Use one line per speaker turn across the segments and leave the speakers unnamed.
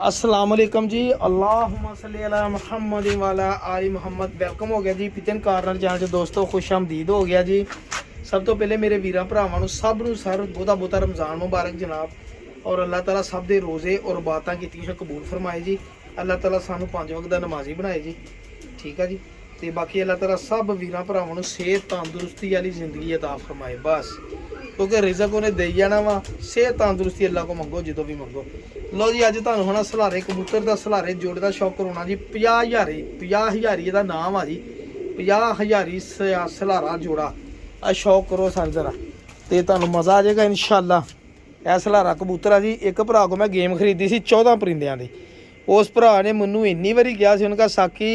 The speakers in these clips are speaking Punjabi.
अस्सलाम वालेकुम जी। अल्लाहुम्मा सल्ली अला मुहम्मद वाला आली मुहम्मद। वेलकम हो गया जी पिजन कार्नर चैनल च दोस्तों, खुश आमदीद हो गया जी। सब तो पहले मेरे वीर भरावां नूं सब नूं सर बहुता बहुता रमज़ान मुबारक जनाब। और अल्लाह ताला सब दे रोज़े और बातां कीतियां कबूल फरमाए जी। अल्लाह ताला सानूं 5 वक्त दा नमाजी बनाए जी। ठीक है जी। तो बाकी अल्लाह ताला सब वीर भरावां नूं सेहत तंदुरुस्ती वाली जिंदगी अता फरमाए बस, क्योंकि रिजक उन्हें दे जाना वा। सेहत तंदुरुस्ती अल्लाह को मंगो जो भी मंगो। लो जी, अज तुहानूं होना सलारे कबूतर का सलारे जोड़े का शौक कराउणा जी। 50,000 ਇਹਦਾ नाम आ जी। 50,000 सलारा जोड़ा आ शौक करो सर जरा, तो तुहानूं मज़ा आ जाएगा इंशाअल्लाह। यह सलारा कबूतर आ जी। एक भरा को मैं गेम खरीदी सी 14 परिंदियां की। उस भरा ने मैनू इन्नी बारी कहा सी, उनका साकी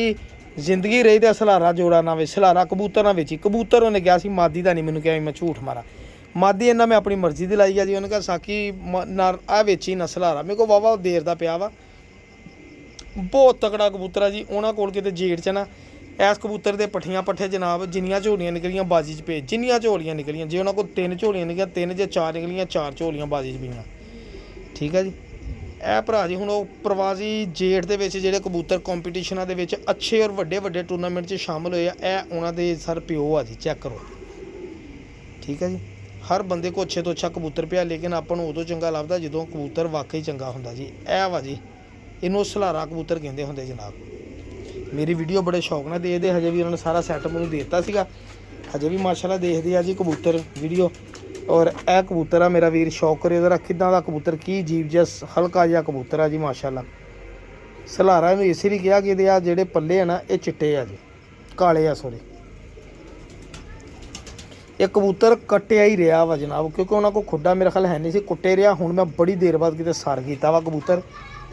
जिंदगी रही तो सलारा जोड़ा ना वे, सलारा कबूतर ना बेची। कबूतर उन्हें कहा सी, मादी का नहीं। मैनू क्या मैं झूठ मारा, मादी इन्ना मैं अपनी मर्जी दी लाई है जी। उन्हें कहा साकी ना आ वेची ना सलारा। मेरे को वावा देर का पिया वा, बहुत तगड़ा कबूतर है जी। उन्होंने कोल किते जेठ च ना इस कबूतर के पट्ठियां पट्ठे जनाब जिन्नियां झोलियां निकलियां बाजी च पे, जिन्नियां झोलियां निकलियां जे उन्होंने को 3 झोलियां निकलियां, 3 जे 4 निकलियां, 4 झोलियां बाजी च पईयां। ठीक है जी। यह भरा जी हुण प्रवासी जेठ के जोड़े कबूतर कॉम्पीटिशनां दे विच अच्छे और वड्डे वड्डे टूरनामेंट च शामिल होए आ, उन्होंने सर प्यो आ जी। चैक करो। ठीक है जी। हर बंदे को अच्छे तो अच्छा कबूतर पिया, लेकिन अपन उदों चंगा लगता जो कबूतर वाकई चंगा होंदा जी। ऐ वा जी, इनू सलारा कबूतर कहते होंगे जनाब। मेरी वीडियो बड़े शौक नाल देखते, हजे भी उन्होंने सारा सैटअप मैनूं देता सीगा, हजे भी माशाल्लाह देखते आ जी कबूतर वीडियो। और यह कबूतर आ मेरा वीर शौक करे जरा किदां दा कबूतर, की जीव जस हल्का जिहा कबूतर आ जी माशाल्लाह। सलारा इनूं इस लिए कहा कि जेह्ड़े पल्ले है ना ये चिट्टे आ जी, काले आ सॉरी। ये कबूतर कट्टिया ही रहा वा जनाब, क्योंकि उन्होंने को खुड्डा मेरा ख्याल है नहीं सी, कुट्टे रहा। हुण मैं बड़ी देर बाद किते सर किया वा कबूतर,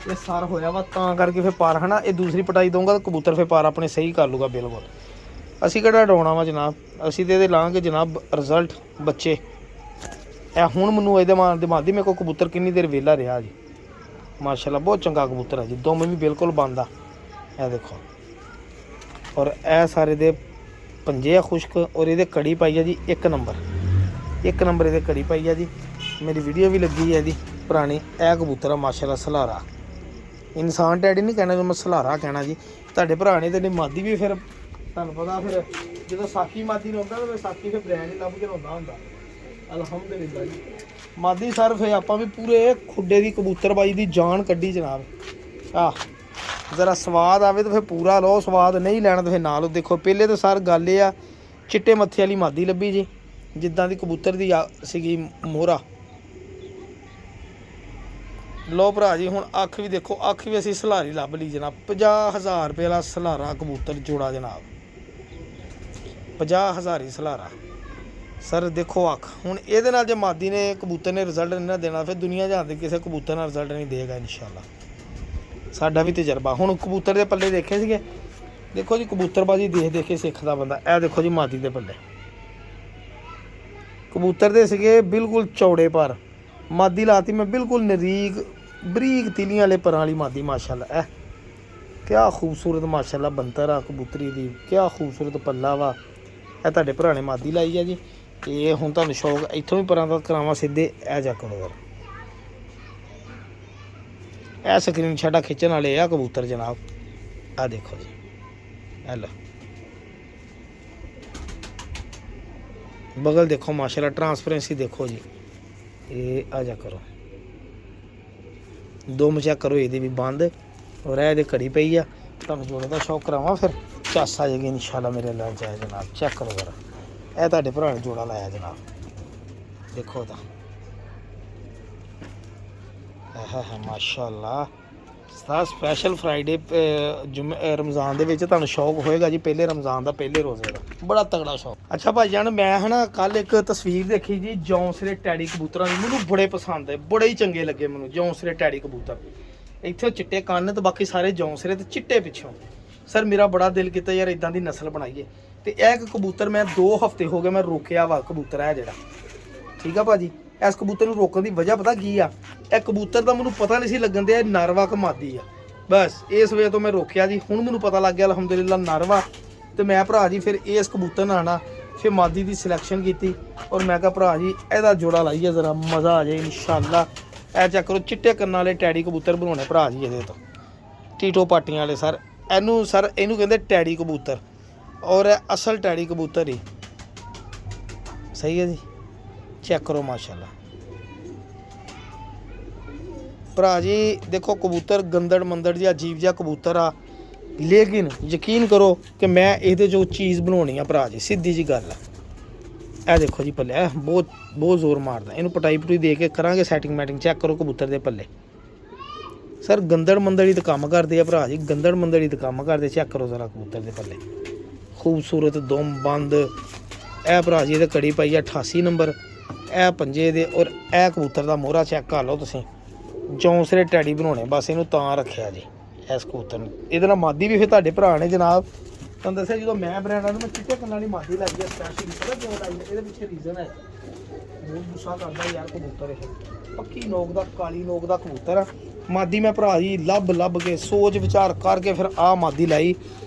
ये सर होया वा तां करके फिर पार है ना। ये दूसरी पटाई दूंगा तो कबूतर फिर पार अपने सही कर लूगा बिल्कुल। असी किहड़ा डोना वा जनाब, असी तो ये लाँगे जनाब रिजल्ट बच्चे। ए हुण मैनूं इहदे दिमागी मेरे को कबूतर किन्नी देर वेला रहा जी माशाल्लाह। बहुत चंगा कबूतर है जी, दुम भी बिल्कुल बंद आ। ए देखो, और ए सारे दे पंजे आ खुश्क, और ये कड़ी पाई है जी 1 नंबर, 1 नंबर ये कड़ी पाई है जी। मेरी वीडियो भी लगी है जी पुरानी। ए कबूतर आ माशाल्लाह सलारा, इंसान डैडी नहीं कहना जो मैं सलारा कहना जी। तुहाडे भरा ने ते मादी भी फिर तुहानूं पता, फिर जो साकी मादी ने आउंदा तो साकी फिर ब्रैंड ही लभ के लाउंदा हुंदा। अलहमदुलिल्लाह जी। मादी सर फिर आपां भी पूरे खुड्डे की कबूतरबाजी की जान कड्ढी जनाब। जरा स्वाद आवे तो फिर पूरा लो, स्वाद नहीं लैना तो फिर ना लो। देखो पहले तो सर गल ये आ, चिट्टे मत्थे वाली मादी लभी जी, जिद्दां दी कबूतर दी सीगी मोहरा। लो भरा जी हुण अख भी देखो, अख भी असी सलारी लभ ली जनाब। 50,000 रुपये वाला सलारा कबूतर जोड़ा जनाब, 50,000 ही सलारा सर। देखो अख हुण इहदे नाल जे मादी ने कबूतर ने रिजल्ट नहीं ना देना, फिर दुनिया जहान दे किसी कबूतर नाल रिजल्ट नहीं देगा इंशाअल्लाह। साडा भी तजर्बा। हुण कबूतर के पल्ले देखे सीगे, देखो जी कबूतरबाजी देख देख के सीखदा बंदा। ए देखो जी मादी के पल्ले कबूतर दे सीगे बिल्कुल चौड़े पर, मादी लाती मैं बिल्कुल नरीक बरीक तिलियां वाले परां वाली मादी माशाल्लाह। क्या खूबसूरत माशाल्लाह बनतर आ कबूतरी दी, क्या खूबसूरत पल्ला वा। ए तुहाडे भरा ने मादी लाई है जी। ये हुण तुहानूं शौक इत्थों भी परां दा करावां सीधे। ए जा करो यार, ए स्क्रीन शाटा खिच्चण वाले आ कबूतर जनाब। आ देखो जी, हेलो बगल देखो माशाल्लाह, ट्रांसपेरेंसी देखो जी। ये आ जा करो, दुम चेक करो ये भी बंद, और ये घड़ी पई आ। तुहानूं जोड़े का शौक करावां फिर चस आ जाएगी इंशाल्लाह मेरे लाल जाए जनाब। चेक करो जरा, यह तुहाडे भरा ने जोड़ा लाया जनाब। देखो तो है माशाल्लाह। स्पैशल फ्राइडे रमज़ान दे विच तुहानूं शौक होएगा जी, पहले रमज़ान का पहले रोज़े का बड़ा तगड़ा शौक। अच्छा भाई जान, मैं है ना कल एक तस्वीर देखी जी जौंसले टैडी कबूतर की, मैनूं बड़े पसंद है, बड़े ही चंगे लगे मैनूं जौंसले टैडी कबूतर। इत्थे चिट्टे कन्न तो बाकी सारे जौंसले ते चिट्टे पिछों। सर मेरा बड़ा दिल किया यार इदां दी नस्ल बनाइए। तो यह कबूतर मैं 2 हफ्ते हो गए मैं रोकया वा कबूतर है जिहड़ा। ठीक है भाजी, इस कबूतर को रोकने की वजह पता की आ, यह कबूतर का मैनूं पता नहीं सी लगन दिया नरवा क मादी आ, बस इस वजह तो मैं रोकया जी। हुण मैनूं पता लग गया अलहमदुलिल्लाह नरवा। तो मैं भरा जी फिर इस कबूतर नाल ना फिर मादी की सिलैक्शन की, और मैं कहा भरा जी ਇਹਦਾ जोड़ा लाइए जरा मज़ा आ जाए इंशाअल्लाह। ਇਹ ਚੈੱਕ ਕਰੋ ਚਿੱਟੇ ਕੰਨਾਂ ਵਾਲੇ ਟੈਡੀ ਕਬੂਤਰ ਬਣਾਉਣੇ ਭਰਾ ਜੀ ਇਹਦੇ ਤੋਂ ਟੀਟੋ ਪਾਟੀਆਂ ਵਾਲੇ ਸਰ। ਇਹਨੂੰ ਕਹਿੰਦੇ ਟੈਡੀ ਕਬੂਤਰ ਔਰ ਇਹ ਅਸਲ ਟੈਡੀ ਕਬੂਤਰ ਹੀ ਸਹੀ ਹੈ ਜੀ। ਚੈੱਕ ਕਰੋ ਮਾਸ਼ਾਅੱਲਾ ਭਰਾ ਜੀ ਦੇਖੋ ਕਬੂਤਰ ਗੰਦੜ ਮੰਦੜ ਜਿਹਾ ਅਜੀਬ ਜਿਹਾ ਕਬੂਤਰ ਆ, ਲੇਕਿਨ ਯਕੀਨ ਕਰੋ ਕਿ ਮੈਂ ਇਹਦੇ ਜੋ ਚੀਜ਼ ਬਣਾਉਣੀ ਆ ਭਰਾ ਜੀ ਸਿੱਧੀ ਜੀ ਗੱਲ ਆ। ਇਹ ਦੇਖੋ ਜੀ ਪੱਲੇ ਇਹ ਬਹੁਤ ਜ਼ੋਰ ਮਾਰਦਾ, ਇਹਨੂੰ ਪਟਾਈ ਪਟੂਈ ਦੇ ਕੇ ਕਰਾਂਗੇ ਸੈਟਿੰਗ ਮੈਟਿੰਗ। ਚੈੱਕ ਕਰੋ ਕਬੂਤਰ ਦੇ ਪੱਲੇ ਸਰ ਗੰਦੜ ਮੰਦੜੀ ਤਾਂ ਕੰਮ ਕਰਦੇ ਆ ਭਰਾ ਜੀ, ਗੰਦੜ ਮੰਦੜੀ ਤਾਂ ਕੰਮ ਕਰਦੇ। ਚੈੱਕ ਕਰੋ ਜ਼ਰਾ ਕਬੂਤਰ ਦੇ ਪੱਲੇ ਖੂਬਸੂਰਤ ਦੁਮ ਬੰਦ। ਇਹ ਭਰਾ ਜੀ ਇਹਦੇ ਕੜੀ ਪਾਈ ਆ 88 ਨੰਬਰ, ਇਹ ਪੰਜੇ ਦੇ ਔਰ ਇਹ ਕਬੂਤਰ ਦਾ ਮੋਹਰਾ ਚੈੱਕ ਕਰ ਲਓ ਤੁਸੀਂ। ਜੌਂਸਰੇ ਟੈਡੀ ਬਣਾਉਣੇ ਬਸ ਇਹਨੂੰ ਤਾਂ ਰੱਖਿਆ ਜੀ ਇਸ ਕਬੂਤਰ ਨੂੰ। ਇਹਦੇ ਨਾਲ ਮਾਦੀ ਵੀ ਫਿਰ ਤੁਹਾਡੇ ਭਰਾ ਨੇ ਜਨਾਬ ਤੁਹਾਨੂੰ ਦੱਸਿਆ ਜਦੋਂ ਮੈਂ ਬਰੈਂਡਾਂ ਨੂੰ ਮੈਂ ਚਿੱਟੇ ਕੰਨਾਂ ਵਾਲੀ ਮਾਦੀ ਲਾਈ ਆ ਸਪੈਸ਼ਲੀ। ਪਤਾ ਕਿਉਂ ਲਾਈ ਆ? ਇਹਦੇ ਪਿੱਛੇ ਰੀਜ਼ਨ ਹੈ, ਬਹੁਤ ਗੁੱਸਾ ਕਰਦਾ ਯਾਰ ਕਬੂਤਰ ਇਹ ਪੱਕੀ ਨੋਕ ਦਾ ਕਾਲੀ ਨੋਕ ਦਾ ਕਬੂਤਰ ਆ। ਮਾਦੀ ਮੈਂ ਭਰਾ ਜੀ ਲੱਭ ਕੇ ਸੋਚ ਵਿਚਾਰ ਕਰਕੇ ਫਿਰ ਆਹ ਮਾਦੀ ਲਾਈ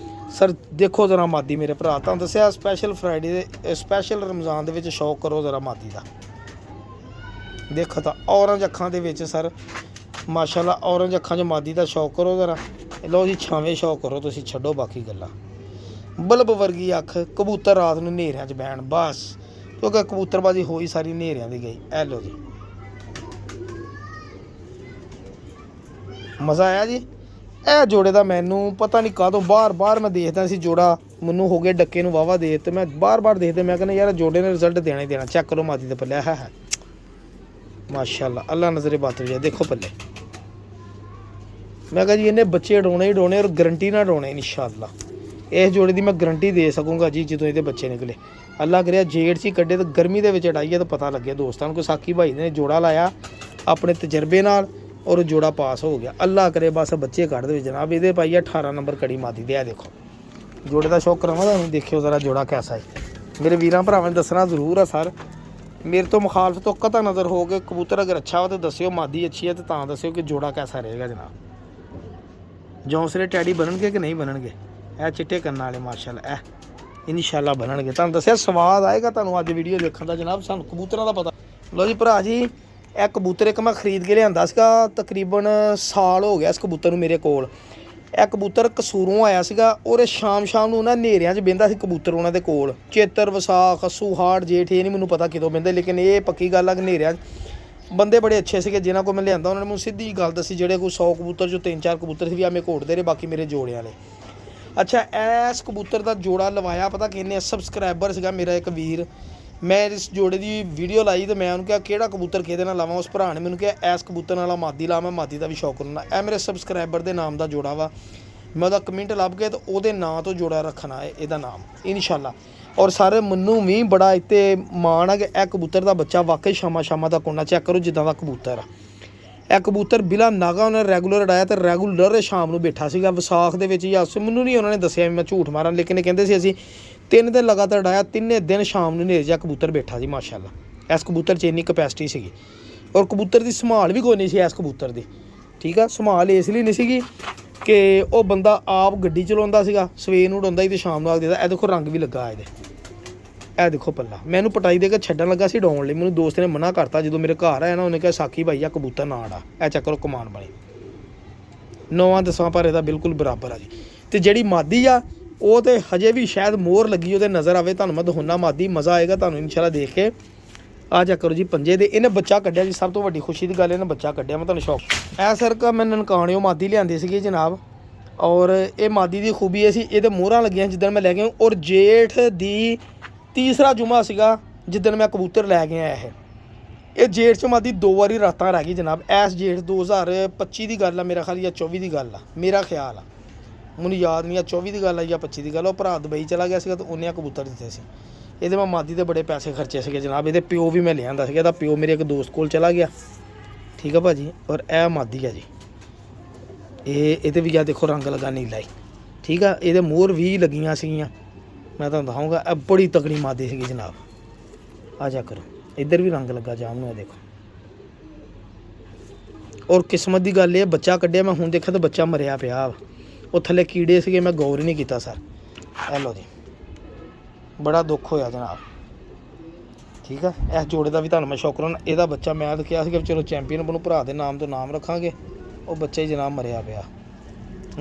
ਸਰ। ਦੇਖੋ ਜ਼ਰਾ ਮਾਦੀ ਮੇਰੇ ਭਰਾ, ਤੁਹਾਨੂੰ ਦੱਸਿਆ ਸਪੈਸ਼ਲ ਫਰਾਈਡੇ ਦੇ ਸਪੈਸ਼ਲ ਰਮਜ਼ਾਨ ਦੇ ਵਿੱਚ ਸ਼ੌਕ ਕਰੋ ਜ਼ਰਾ ਮਾਦੀ ਦਾ। ਦੇਖੋ ਤਾਂ ਔਰੰਜ ਅੱਖਾਂ ਦੇ ਵਿੱਚ ਸਰ ਮਾਸ਼ਾਅੱਲਾ, ਔਰੰਜ ਅੱਖਾਂ 'ਚ ਮਾਦੀ ਦਾ ਸ਼ੌਕ ਕਰੋ ਜ਼ਰਾ। ਲਓ ਜੀ ਛਾਵੇਂ ਸ਼ੌਕ ਕਰੋ ਤੁਸੀਂ, ਛੱਡੋ ਬਾਕੀ ਗੱਲਾਂ। ਬਲਬ ਵਰਗੀ ਅੱਖ, ਕਬੂਤਰ ਰਾਤ ਨੂੰ ਹਨੇਰਿਆਂ 'ਚ ਬਹਿਣ ਬਸ, ਕਿਉਂਕਿ ਕਬੂਤਰਬਾਜ਼ੀ ਹੋਈ ਸਾਰੀ ਹਨੇਰਿਆਂ ਦੀ ਗਈ। ਇਹ ਲਓ ਜੀ ਮਜ਼ਾ ਆਇਆ ਜੀ। ਇਹ ਜੋੜੇ ਦਾ ਮੈਨੂੰ ਪਤਾ ਨਹੀਂ ਕਾਹਦੋਂ ਬਾਰ ਮੈਂ ਦੇਖਦਾ ਸੀ ਜੋੜਾ, ਮੈਨੂੰ ਹੋ ਗਏ ਡੱਕੇ ਨੂੰ ਵਾਵਾ ਦੇ, ਤੇ ਮੈਂ ਬਾਰ ਦੇਖਦੇ ਮੈਂ ਕਹਿੰਦਾ ਯਾਰ ਜੋੜੇ ਨੇ ਰਿਜ਼ਲਟ ਦੇਣਾ ਹੀ ਦੇਣਾ। ਚੈੱਕ ਕਰੋ ਮਾਦੀ ਦੇ ਪੱਲੇ ਹੈ ਮਾਸ਼ਾਅੱਲਾ, ਅੱਲਾ ਨਜ਼ਰੇ ਬਾਤ ਜਾਏ। ਦੇਖੋ ਪੱਲੇ ਮੈਂ ਕਿਹਾ ਜੀ ਇਹਨੇ ਬੱਚੇ ਉਡਾਉਣੇ ਹੀ ਉਡਾਉਣੇ ਔਰ ਗਰੰਟੀ ਨਾਲ ਉਡਾਉਣੇ ਇਨਸ਼ਾਅੱਲਾ। ਇਸ ਜੋੜੇ ਦੀ ਮੈਂ ਗਰੰਟੀ ਦੇ ਸਕੂੰਗਾ ਜੀ ਜਦੋਂ ਇਹਦੇ ਬੱਚੇ ਨਿਕਲੇ। ਅੱਲਾ ਕਰਿਆ ਜੇੜ 'ਚ ਹੀ ਕੱਢੇ ਤਾਂ ਗਰਮੀ ਦੇ ਵਿੱਚ ਉਡਾਈਏ ਤਾਂ ਪਤਾ ਲੱਗੇ ਦੋਸਤਾਂ ਨੂੰ। ਕੋਈ ਸਾਕੀ ਭਾਈ ਨੇ ਜੋੜਾ ਲਾਇਆ ਆਪਣੇ ਤਜਰਬੇ ਨਾਲ ਔਰ ਜੋੜਾ ਪਾਸ ਹੋ ਗਿਆ। ਅੱਲਾ ਕਰੇ ਬਸ ਬੱਚੇ ਕੱਢ ਦੇਵੇ ਜਨਾਬ। ਇਹਦੇ ਪਾਈ 18 ਨੰਬਰ ਕੜੀ ਮਾਦੀ ਦੇ। ਆ ਦੇਖੋ ਜੋੜੇ ਦਾ ਸ਼ੌਕ ਕਰਾਵਾਂ ਤੁਹਾਨੂੰ, ਦੇਖਿਓ ਜ਼ਰਾ ਜੋੜਾ ਕੈਸਾ ਹੈ। ਮੇਰੇ ਵੀਰਾਂ ਭਰਾਵਾਂ ਨੇ ਦੱਸਣਾ ਜ਼ਰੂਰ ਆ ਸਰ, ਮੇਰੇ ਤੋਂ ਮੁਖਾਲਫ ਤੋਂ ਕਤਾ ਨਜ਼ਰ ਹੋ ਕੇ ਕਬੂਤਰ ਅਗਰ ਅੱਛਾ ਹੋ ਤਾਂ ਦੱਸਿਓ, ਮਾਦੀ ਅੱਛੀ ਹੈ ਤਾਂ ਦੱਸਿਓ ਕਿ ਜੋੜਾ ਕੈਸਾ ਰਹੇਗਾ ਜਨਾਬ। ਜੌਂਸਰੇ ਟੈਡੀ ਬਣਨਗੇ ਕਿ ਨਹੀਂ ਬਣਨਗੇ? ਇਹ ਚਿੱਟੇ ਕੰਨਾਂ ਵਾਲੇ ਮਾਸ਼ਾਅੱਲਾ ਇਹ ਇਨਸ਼ਾਅੱਲਾ ਬਣਨਗੇ। ਤੁਹਾਨੂੰ ਦੱਸਿਆ ਸਵਾਦ ਆਏਗਾ ਤੁਹਾਨੂੰ ਅੱਜ ਵੀਡੀਓ ਦੇਖਣ ਦਾ ਜਨਾਬ। ਸਾਨੂੰ ਕਬੂਤਰਾਂ ਦਾ ਪਤਾ। ਲਓ ਜੀ ਭਰਾ ਜੀ ਇਹ ਕਬੂਤਰ ਇੱਕ ਮੈਂ ਖਰੀਦ ਕੇ ਲਿਆਂਦਾ ਸੀਗਾ, ਤਕਰੀਬਨ ਸਾਲ ਹੋ ਗਿਆ ਇਸ ਕਬੂਤਰ ਨੂੰ ਮੇਰੇ ਕੋਲ। ਇਹ ਕਬੂਤਰ ਕਸੂਰੋਂ ਆਇਆ ਸੀਗਾ ਔਰ ਸ਼ਾਮ ਨੂੰ ਉਹਨਾਂ ਹਨੇਰਿਆਂ 'ਚ ਬਹਿੰਦਾ ਸੀ ਕਬੂਤਰ ਉਹਨਾਂ ਦੇ ਕੋਲ। ਚੇਤਰ ਵਿਸਾਖ ਅੱਸੂ ਹਾੜ ਜੇਠ ਇਹ ਨਹੀਂ ਮੈਨੂੰ ਪਤਾ ਕਿਦੋਂ ਬਹਿੰਦੇ, ਲੇਕਿਨ ਇਹ ਪੱਕੀ ਗੱਲ ਆ ਕਿ ਹਨੇਰਿਆਂ 'ਚ ਬੰਦੇ ਬੜੇ ਅੱਛੇ ਸੀਗੇ ਜਿਨ੍ਹਾਂ ਕੋਲ ਮੈਂ ਲਿਆਂਦਾ। ਉਹਨਾਂ ਨੇ ਮੈਨੂੰ ਸਿੱਧੀ ਗੱਲ ਦੱਸੀ ਜਿਹੜੇ ਕੋਈ 100 ਕਬੂਤਰ 'ਚੋਂ 3-4 ਕਬੂਤਰ ਸੀ ਵੀ ਆ ਮੈਂ ਘੋੜਦੇ ਰਹੇ, ਬਾਕੀ ਮੇਰੇ ਜੋੜਿਆਂ ਵਾਲੇ। ਅੱਛਾ ਇਸ ਕਬੂਤਰ ਦਾ ਜੋੜਾ ਲਵਾਇਆ ਪਤਾ ਕਿੰਨੇ ਸਬਸਕ੍ਰਾਈਬਰ ਸੀਗਾ ਮੇਰਾ ਇੱਕ ਵੀਰ। ਮੈਂ ਇਸ ਜੋੜੇ ਦੀ ਵੀਡੀਓ ਲਾਈ ਤੇ ਮੈਂ ਉਹਨੂੰ ਕਿਹਾ ਕਿਹੜਾ ਕਬੂਤਰ ਕਿਹਦੇ ਨਾਲ ਲਾਵਾਂ। ਉਸ ਭਰਾ ਨੇ ਮੈਨੂੰ ਕਿਹਾ ਇਸ ਕਬੂਤਰ ਨਾਲ ਮਾਦੀ ਲਾ। ਮੈਂ ਮਾਦੀ ਦਾ ਵੀ ਸ਼ੌਕ ਕਰਨਾ। ਇਹ ਮੇਰੇ ਸਬਸਕ੍ਰਾਈਬਰ ਦੇ ਨਾਮ ਦਾ ਜੋੜਾ ਵਾ। ਮੈਂ ਉਹਦਾ ਕਮੈਂਟ ਲੱਭ ਕੇ ਤੇ ਉਹਦੇ ਨਾਂ ਤੋਂ ਜੋੜਾ ਰੱਖਣਾ ਹੈ ਇਹਦਾ ਨਾਮ ਇਨਸ਼ਾਅੱਲਾ। ਔਰ ਸਾਰੇ ਮੈਨੂੰ ਵੀ ਬੜਾ ਇੱਥੇ ਮਾਣ ਆ ਕਿ ਇਹ ਕਬੂਤਰ ਦਾ ਬੱਚਾ ਵਾਕਈ ਸ਼ਾਮਾਂ ਤੱਕ ਆਉਣਾ। ਚੈੱਕ ਕਰੋ ਜਿੱਦਾਂ ਦਾ ਕਬੂਤਰ ਆ ਇਹ ਕਬੂਤਰ ਬਿਲਾ ਨਾਗਾ ਉਹਨੇ ਰੈਗੂਲਰ ਉਡਾਇਆ ਤੇ ਰੈਗੂਲਰ ਸ਼ਾਮ ਨੂੰ ਬੈਠਾ ਸੀਗਾ ਵਿਸਾਖ ਦੇ ਵਿੱਚ ਜਾਂ ਮੈਨੂੰ ਨਹੀਂ ਉਹਨਾਂ ਨੇ ਦੱਸਿਆ ਮੈਂ ਝੂਠ ਮਾਰਾਂ, ਲੇਕਿਨ ਇਹ ਕਹਿੰਦੇ ਸੀ ਅਸੀਂ 3 ਦਿਨ ਲਗਾਤਾਰ ਉਡਾਇਆ, 3 ਦਿਨ ਸ਼ਾਮ ਨੂੰ ਹਨੇਰੇ ਜਿਹਾ ਕਬੂਤਰ ਬੈਠਾ ਸੀ ਮਾਸ਼ਾਅੱਲਾ। ਇਸ ਕਬੂਤਰ 'ਚ ਇੰਨੀ ਕਪੈਸਿਟੀ ਸੀਗੀ ਔਰ ਕਬੂਤਰ ਦੀ ਸੰਭਾਲ ਵੀ ਕੋਈ ਨਹੀਂ ਸੀ ਇਸ ਕਬੂਤਰ ਦੀ। ਠੀਕ ਆ ਸੰਭਾਲ ਇਸ ਲਈ ਨਹੀਂ ਸੀਗੀ ਕਿ ਉਹ ਬੰਦਾ ਆਪ ਗੱਡੀ ਚਲਾਉਂਦਾ ਸੀਗਾ, ਸਵੇਰ ਨੂੰ ਉਡਾਉਂਦਾ ਸੀ ਤੇ ਸ਼ਾਮ ਨੂੰ ਆ ਦੇਦਾ। ਇਹ ਦੇਖੋ ਰੰਗ ਵੀ ਲੱਗਾ ਇਹਦੇ, ਇਹ ਦੇਖੋ ਪੱਲਾ। ਮੈਨੂੰ ਪਟਾਈ ਦੇ ਕੇ ਛੱਡਣ ਲੱਗਾ ਸੀ ਉਡਾਉਣ ਲਈ, ਮੈਨੂੰ ਦੋਸਤ ਨੇ ਮਨਾ ਕਰਤਾ ਜਦੋਂ ਮੇਰੇ ਘਰ ਆਇਆ ਨਾ। ਉਹਨੇ ਕਿਹਾ ਸਾਕੀ ਭਾਈ ਆ ਕਬੂਤਰ ਨਾ ਉਡਾ, ਇਹ ਚੱਕਰ ਕਮਾਨ ਬਣੀ 9-10 ਪਰ ਇਹਦਾ ਬਿਲਕੁਲ ਬਰਾਬਰ ਆ ਜੀ। ਤੇ ਜਿਹੜੀ ਮਾਦੀ ਆ ਉਹ ਤੇ ਹਜੇ ਵੀ ਸ਼ਾਇਦ ਮੋਹਰ ਲੱਗੀ ਉਹਦੇ ਨਜ਼ਰ ਆਵੇ ਤੁਹਾਨੂੰ ਮੈਂ ਦਿਖਾਉਣਾ ਮਾਦੀ। ਮਜ਼ਾ ਆਏਗਾ ਤੁਹਾਨੂੰ ਇਨਸ਼ਾਅੱਲਾ ਦੇਖ ਕੇ। ਆ ਜਾ ਕਰੋ ਜੀ ਪੰਜੇ ਦੇ ਇਹਨੇ ਬੱਚਾ ਕੱਢਿਆ ਜੀ, ਸਭ ਤੋਂ ਵੱਡੀ ਖੁਸ਼ੀ ਦੀ ਗੱਲ ਇਹਨੇ ਬੱਚਾ ਕੱਢਿਆ। ਮੈਂ ਤੁਹਾਨੂੰ ਸ਼ੌਕ ਇਹ ਸਰ ਮੈਂ ਨਨਕਾਣਿਓ ਮਾਦੀ ਲਿਆਂਦੀ ਸੀਗੀ ਜਨਾਬ। ਔਰ ਇਹ ਮਾਦੀ ਦੀ ਖੂਬੀ ਇਹ ਸੀ ਇਹਦੇ ਮੋਹਰਾਂ ਲੱਗੀਆਂ ਜਿੱਦਣ ਮੈਂ ਲੈ ਗਿਆ। ਔਰ ਜੇਠ ਦੀ ਤੀਸਰਾ ਜੁਮਾ ਸੀਗਾ ਜਿੱਦਣ ਮੈਂ ਕਬੂਤਰ ਲੈ ਕੇ ਆਇਆ। ਇਹ ਜੇਠ 'ਚ ਮਾਦੀ 2 ਵਾਰੀ ਰਾਤਾਂ ਰਹਿ ਗਈ ਜਨਾਬ। ਇਸ ਜੇਠ 2025 ਦੀ ਗੱਲ ਆ ਮੇਰਾ ਖਿਆਲ ਜਾਂ 24 ਦੀ ਗੱਲ ਆ, ਮੇਰਾ ਖਿਆਲ ਆ, ਮੈਨੂੰ ਯਾਦ ਨਹੀਂ ਆ 24 ਦੀ ਗੱਲ ਆ ਜਾਂ 25 ਦੀ ਗੱਲ। ਉਹ ਭਰਾ ਦੁਬਈ ਚਲਾ ਗਿਆ ਸੀਗਾ ਤੇ ਉਹਨੇ ਕਬੂਤਰ ਦਿੱਤੇ ਸੀ। ਇਹਦੇ ਮੈਂ ਮਾਦੀ ਦੇ ਬੜੇ ਪੈਸੇ ਖਰਚੇ ਸੀਗੇ ਜਨਾਬ। ਇਹਦੇ ਪਿਓ ਵੀ ਮੈਂ ਲਿਆਂਦਾ ਸੀਗਾ, ਇਹਦਾ ਪਿਓ ਮੇਰੇ ਇੱਕ ਦੋਸਤ ਕੋਲ ਚਲਾ ਗਿਆ। ਠੀਕ ਆ ਭਾਜੀ। ਔਰ ਇਹ ਮਾਦੀ ਆ ਜੀ, ਇਹਦੇ ਵੀ ਆ ਦੇਖੋ ਰੰਗ ਲੱਗਾ ਨੀਲਾ ਹੀ। ਠੀਕ ਆ ਇਹਦੇ ਮੋਹਰ ਵੀ ਲੱਗੀਆਂ ਸੀਗੀਆਂ, ਮੈਂ ਤੁਹਾਨੂੰ ਦਿਖਾਊਂਗਾ। ਇਹ ਬੜੀ ਤਕੜੀ ਮਾਦੀ ਸੀਗੀ ਜਨਾਬ। ਆ ਜਾ ਕਰੋ ਇੱਧਰ ਵੀ ਰੰਗ ਲੱਗਾ ਜਾਮ ਨੂੰ, ਇਹ ਦੇਖੋ। ਔਰ ਕਿਸਮਤ ਦੀ ਗੱਲ ਇਹ ਬੱਚਾ ਕੱਢਿਆ ਮੈਂ ਹੁਣ ਦੇਖਿਆ ਤਾਂ ਬੱਚਾ ਮਰਿਆ ਪਿਆ, ਉਹ ਥੱਲੇ ਕੀੜੇ ਸੀਗੇ, ਮੈਂ ਗੌਰ ਹੀ ਨਹੀਂ ਕੀਤਾ ਸਰ। ਇਹ ਲਓ ਜੀ ਬੜਾ ਦੁੱਖ ਹੋਇਆ ਜਨਾਬ। ਠੀਕ ਠੀਕ ਆ। ਇਸ ਜੋੜੇ ਦਾ ਵੀ ਤੁਹਾਨੂੰ ਮੈਂ ਸ਼ੁਕਰਾਨਾ। ਇਹਦਾ ਬੱਚਾ ਮੈਂ ਤਾਂ ਕਿਹਾ ਸੀ ਕਿ ਚਲੋ ਚੈਂਪੀਅਨ ਬਣੂ, ਭਰਾ ਦੇ ਨਾਮ ਤੋਂ ਨਾਮ ਰੱਖਾਂਗੇ। ਉਹ ਬੱਚਾ ਹੀ ਜਨਾਬ ਮਰਿਆ ਪਿਆ।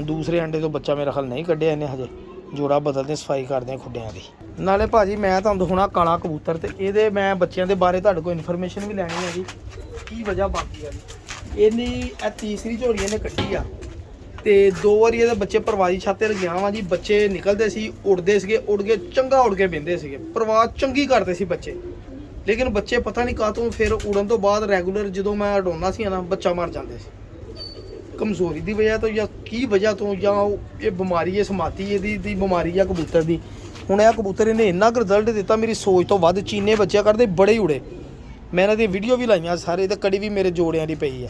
ਦੂਸਰੇ ਅੰਡੇ ਤੋਂ ਬੱਚਾ ਮੇਰਾ ਖਿਆਲ ਨਹੀਂ ਕੱਢਿਆ ਇਹਨੇ ਹਜੇ। ਜੋੜਾ ਬਦਲਦੇ, ਸਫਾਈ ਕਰਦੇ ਖੁੱਡਿਆਂ ਦੀ। ਨਾਲੇ ਭਾਜੀ ਮੈਂ ਤੁਹਾਨੂੰ ਦਿਖਾਉਣਾ ਕਾਲਾ ਕਬੂਤਰ, ਤੇ ਇਹਦੇ ਮੈਂ ਬੱਚਿਆਂ ਦੇ ਬਾਰੇ ਤੁਹਾਡੇ ਕੋਲ ਇਨਫੋਰਮੇਸ਼ਨ ਵੀ ਲੈਣੀ ਹੈ ਜੀ, ਕੀ ਵਜ੍ਹਾ ਬਾਕੀ ਆ ਜੀ। ਇਹਨੀ ਇਹ ਤੀਸਰੀ ਝੋੜੀ ਇਹਨੇ ਕੱਢੀ ਆ, ਤੇ 2 ਵਾਰੀ ਇਹਦੇ ਬੱਚੇ ਪਰਵਾਜ਼ੀ ਛਾਤੇ ਗਿਆ ਵਾ ਜੀ। ਬੱਚੇ ਨਿਕਲਦੇ ਸੀ, ਉੜਦੇ ਸੀਗੇ, ਉੜ ਕੇ ਚੰਗਾ ਉੜ ਕੇ ਬਹਿੰਦੇ ਸੀਗੇ, ਪਰਵਾਜ਼ ਚੰਗੀ ਕਰਦੇ ਸੀ ਬੱਚੇ। ਲੇਕਿਨ ਬੱਚੇ ਪਤਾ ਨਹੀਂ ਕਾਹਤੋਂ ਫਿਰ ਉੜਨ ਤੋਂ ਬਾਅਦ ਰੈਗੂਲਰ ਜਦੋਂ ਮੈਂ ਉਡਾਉਂਦਾ ਸੀ ਨਾ, ਬੱਚਾ ਮਰ ਜਾਂਦੇ ਸੀ। ਕਮਜ਼ੋਰੀ ਦੀ ਵਜ੍ਹਾ ਤੋਂ ਜਾਂ ਕੀ ਵਜ੍ਹਾ ਤੋਂ, ਜਾਂ ਇਹ ਬਿਮਾਰੀ ਹੈ ਸਮਾਤੀ ਇਹਦੀ ਦੀ ਬਿਮਾਰੀ ਆ ਕਬੂਤਰ ਦੀ। ਹੁਣ ਇਹ ਕਬੂਤਰ ਇਹਨੇ ਇੰਨਾ ਕੁ ਰਿਜ਼ਲਟ ਦਿੱਤਾ ਮੇਰੀ ਸੋਚ ਤੋਂ ਵੱਧ। ਚੀਨੇ ਬੱਚਿਆਂ ਕਰਦੇ ਬੜੇ ਹੀ ਉੜੇ। ਮੈਂ ਇਹਨਾਂ ਦੀ ਵੀਡੀਓ ਵੀ ਲਾਈਆਂ ਸਾਰੇ, ਤੇ ਕੜੀ ਵੀ ਮੇਰੇ ਜੋੜਿਆਂ ਦੀ ਪਈ ਆ।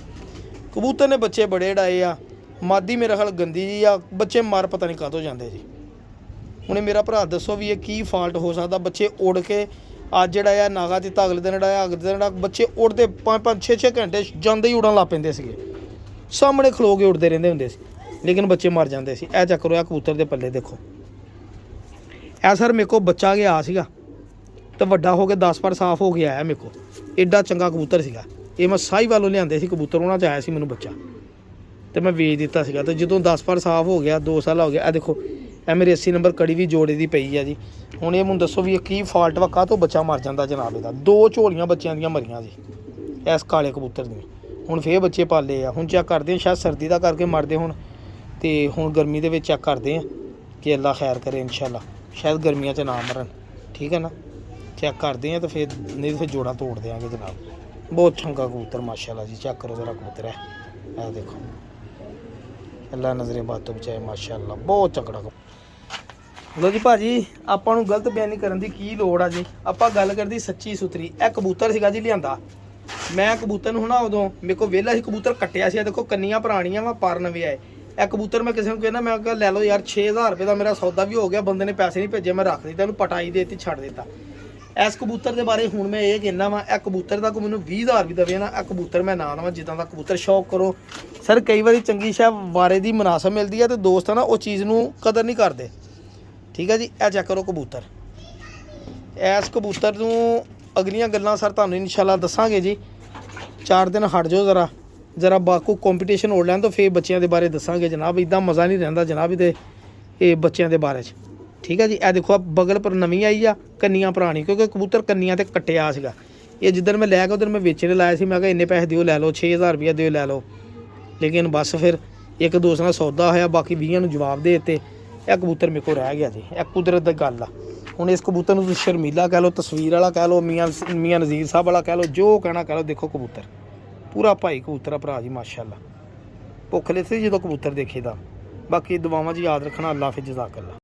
ਕਬੂਤਰ ਨੇ ਬੱਚੇ ਬੜੇ ਉਡਾਏ ਆ। ਮਾਦੀ ਮੇਰੇ ਖਿਆਲ ਗੰਦੀ ਜੀ ਆ, ਬੱਚੇ ਮਰ ਪਤਾ ਨਹੀਂ ਕਾਹਤੋਂ ਜਾਂਦੇ ਜੀ। ਹੁਣ ਇਹ ਮੇਰਾ ਭਰਾ ਦੱਸੋ ਵੀ ਇਹ ਕੀ ਫਾਲਟ ਹੋ ਸਕਦਾ। ਬੱਚੇ ਉੜ ਕੇ ਅੱਜ ਜਿਹੜਾ ਆ ਨਾਗਾ ਦਿੱਤਾ, ਅਗਲੇ ਦਿਨ ਜਿਹੜਾ ਅਗਲੇ ਦਿਨ ਬੱਚੇ ਉੜਦੇ 5-5 6-6 ਘੰਟੇ ਜਾਂਦੇ ਹੀ ਉੜਨ ਲੱਗ ਪੈਂਦੇ ਸੀਗੇ। ਸਾਹਮਣੇ ਖਲੋ ਕੇ ਉੜਦੇ ਰਹਿੰਦੇ ਹੁੰਦੇ ਸੀ, ਲੇਕਿਨ ਬੱਚੇ ਮਰ ਜਾਂਦੇ ਸੀ। ਇਹ ਚੱਕਰ ਹੋਇਆ ਕਬੂਤਰ ਦੇ ਪੱਲੇ। ਦੇਖੋ ਇਹ ਸਰ ਮੇਰੇ ਕੋਲ ਬੱਚਾ ਗਿਆ ਸੀਗਾ, ਤੇ ਵੱਡਾ ਹੋ ਕੇ 10 ਪਰ ਸਾਫ਼ ਹੋ ਗਿਆ ਹੈ ਮੇਰੇ ਕੋਲ। ਐਡਾ ਚੰਗਾ ਕਬੂਤਰ ਸੀਗਾ ਇਹ। ਮੈਂ ਸਾਈ ਵੱਲੋਂ ਲਿਆਂਦੇ ਸੀ ਕਬੂਤਰ, ਉਹਨਾਂ 'ਚ ਆਇਆ ਸੀ ਮੈਨੂੰ ਬੱਚਾ, ਤੇ ਮੈਂ ਵੇਚ ਦਿੱਤਾ ਸੀਗਾ। ਤੇ ਜਦੋਂ 10 ਪਰ ਸਾਫ਼ ਹੋ ਗਿਆ, 2 ਸਾਲ ਹੋ ਗਿਆ। ਇਹ ਦੇਖੋ ਇਹ ਮੇਰੀ 80 ਨੰਬਰ ਕੜੀ ਵੀ ਜੋੜੇ ਦੀ ਪਈ ਆ ਜੀ। ਹੁਣ ਇਹ ਮੈਨੂੰ ਦੱਸੋ ਵੀ ਇਹ ਕੀ ਫਾਲਟ ਵਾ, ਕਾਹਤੋਂ ਬੱਚਾ ਮਰ ਜਾਂਦਾ ਜਨਾਬ ਇਹਦਾ। 2 ਝੋਲੀਆਂ ਬੱਚਿਆਂ ਦੀਆਂ ਮਰੀਆਂ ਜੀ ਇਸ ਕਾਲੇ ਕਬੂਤਰ ਦੀਆਂ। ਹੁਣ ਫੇਰ ਬੱਚੇ ਪਾਲੇ ਆ। ਹੁਣ ਚੈੱਕ ਕਰਦੇ ਆ, ਸ਼ਾਇਦ ਸਰਦੀ ਦਾ ਕਰਕੇ ਮਰਦੇ ਹੁਣ, ਤੇ ਹੁਣ ਗਰਮੀ ਦੇ ਵਿੱਚ ਚੈੱਕ ਕਰਦੇ ਆ ਕਿ ਅੱਲਾ ਖੈਰ ਕਰੇ ਇਨਸ਼ਾਅੱਲਾ। ਸ਼ਾਇਦ ਗਰਮੀਆਂ 'ਚ ਨਾ ਮਰਨ, ਠੀਕ ਹੈ ਨਾ। ਚੈੱਕ ਕਰਦੇ ਆ ਤੇ ਫਿਰ ਨਹੀਂ ਫਿਰ ਜੋੜਾ ਤੋੜ ਦਿਆਂਗੇ ਜਨਾਬ। ਬਹੁਤ ਚੰਗਾ ਕਬੂਤਰ ਮਾਸ਼ਾਅੱਲਾ ਜੀ। ਚੈੱਕ ਕਰੋ ਜ਼ਰਾ ਕਬੂਤਰ ਹੈ, ਇਹ ਦੇਖੋ। ਅੱਲਾ ਨਜ਼ਰੇ ਬਾਤ ਤੋਂ ਬਚਾਏ ਮਾਸ਼ਾਅੱਲਾ। ਬਹੁਤ ਤਕੜਾ। ਲੋ ਜੀ ਭਾਜੀ, ਆਪਾਂ ਨੂੰ ਗਲਤ ਬਿਆਨੀ ਕਰਨ ਦੀ ਕੀ ਲੋੜ ਆ ਜੀ। ਆਪਾਂ ਗੱਲ ਕਰਦੀ ਸੱਚੀ ਸੁਥਰੀ। ਇਹ ਕਬੂਤਰ ਸੀਗਾ ਜੀ ਲਿਆਂਦਾ ਮੈਂ। ਕਬੂਤਰ ਨੂੰ ਹੁਣ ਉਦੋਂ ਮੇਰੇ ਕੋਲ ਵਿਹਲਾ ਸੀ, ਕਬੂਤਰ ਕੱਟਿਆ ਸੀ। ਦੇਖੋ ਕੰਨੀਆਂ ਪੁਰਾਣੀਆਂ ਵਾ, ਪਰ ਨਵੇਂ ਆਏ। ਇਹ ਕਬੂਤਰ ਮੈਂ ਕਿਸੇ ਨੂੰ ਕਹਿੰਦਾ, ਮੈਂ ਕਿਹਾ ਲੈ ਲਓ ਯਾਰ 6000 ਰੁਪਏ ਦਾ ਮੇਰਾ ਸੌਦਾ ਵੀ ਹੋ ਗਿਆ। ਬੰਦੇ ਨੇ ਪੈਸੇ ਨਹੀਂ ਭੇਜੇ, ਮੈਂ ਰੱਖ ਦਿੱਤਾ, ਇਹਨੂੰ ਪਟਾਈ ਦੇ ਦਿੱਤੀ, ਛੱਡ ਦਿੱਤਾ। ਇਸ ਕਬੂਤਰ ਦੇ ਬਾਰੇ ਹੁਣ ਮੈਂ ਇਹ ਕਹਿੰਦਾ ਵਾ, ਇਹ ਕਬੂਤਰ ਦਾ ਕੋਈ ਮੈਨੂੰ 20000 ਵੀ ਦੇਵੇ ਨਾ, ਇਹ ਕਬੂਤਰ ਮੈਂ ਨਾ ਲਵਾਂ। ਜਿੱਦਾਂ ਦਾ ਕਬੂਤਰ ਸ਼ੌਕ ਕਰੋ ਸਰ। ਕਈ ਵਾਰੀ ਚੰਗੀ ਸ਼ਾਇਦ ਵਾਰੇ ਦੀ ਮੁਨਾਸਬ ਮਿਲਦੀ ਹੈ, ਤੇ ਦੋਸਤ ਆ ਨਾ ਉਹ ਚੀਜ਼ ਨੂੰ ਕਦਰ ਨਹੀਂ ਕਰਦੇ, ਠੀਕ ਹੈ ਜੀ। ਇਹ ਚੈੱਕ ਕਰੋ ਕਬੂਤਰ। ਇਸ ਕਬੂਤਰ ਨੂੰ ਅਗਲੀਆਂ ਗੱਲਾਂ ਸਰ ਤੁਹਾਨੂੰ ਇਨਸ਼ਾਅੱਲਾ ਦੱਸਾਂਗੇ ਜੀ। 4 ਦਿਨ ਹਟ ਜਾਓ ਜ਼ਰਾ ਬਾਕੂ ਕੰਪੀਟੀਸ਼ਨ ਹੋ ਲੈਣ ਤੋਂ ਫਿਰ ਬੱਚਿਆਂ ਦੇ ਬਾਰੇ ਦੱਸਾਂਗੇ ਜਨਾਬ। ਇੱਦਾਂ ਮਜ਼ਾ ਨਹੀਂ ਰਹਿੰਦਾ ਜਨਾਬ ਇਹਦੇ ਇਹ ਬੱਚਿਆਂ ਦੇ ਬਾਰੇ 'ਚ, ਠੀਕ ਹੈ ਜੀ। ਇਹ ਦੇਖੋ ਬਗਲ ਪਰ ਨਵੀਂ ਆਈ ਆ, ਕੰਨੀਆਂ ਪੁਰਾਣੀ, ਕਿਉਂਕਿ ਕਬੂਤਰ ਕੰਨੀਆਂ ਤੇ ਕੱਟਿਆ ਸੀਗਾ। ਇਹ ਜਿੱਦਣ ਮੈਂ ਲੈ ਕੇ ਉਧਰ ਮੈਂ ਵੇਚਣੇ ਲਾਇਆ ਸੀ। ਮੈਂ ਕਿਹਾ ਇੰਨੇ ਪੈਸੇ ਦਿਓ ਲੈ ਲਓ, 6000 ਰੁਪਇਆ ਦਿਓ ਲੈ ਲਓ। ਲੇਕਿਨ ਬਸ ਫਿਰ ਇੱਕ ਦੋਸਤ ਨਾਲ ਸੌਦਾ ਹੋਇਆ, ਬਾਕੀ 20 ਨੂੰ ਜਵਾਬ ਦੇ ਦਿੱਤੇ। ਇਹ ਕਬੂਤਰ ਮੇਰੇ ਕੋਲ ਰਹਿ ਗਿਆ ਜੀ। ਇਹ ਕੁਦਰਤ ਦੀ ਗੱਲ ਆ। ਹੁਣ ਇਸ ਕਬੂਤਰ ਨੂੰ ਤੁਸੀਂ ਸ਼ਰਮੀਲਾ ਕਹਿ ਲਓ, ਤਸਵੀਰ ਵਾਲਾ ਕਹਿ ਲਓ, ਮੀਆਂ ਨਜ਼ੀਰ ਸਾਹਿਬ ਵਾਲਾ ਕਹਿ ਲਓ, ਜੋ ਕਹਿਣਾ ਕਹਿ ਲਓ। ਦੇਖੋ ਕਬੂਤਰ ਪੂਰਾ ਭਾਈ ਕਬੂਤਰ ਆ ਭਰਾ ਜੀ ਮਾਸ਼ਾਅੱਲਾ। ਭੁੱਖ ਲੱਥੀ ਜਦੋਂ ਕਬੂਤਰ ਦੇਖੇ ਦਾ। ਬਾਕੀ ਦੁਆਵਾਂ ਜੀ ਯਾਦ ਰੱਖਣਾ। ਅੱਲਾ ਹਾਫਿਜ਼, ਜਜ਼ਾਕੱਲਾ।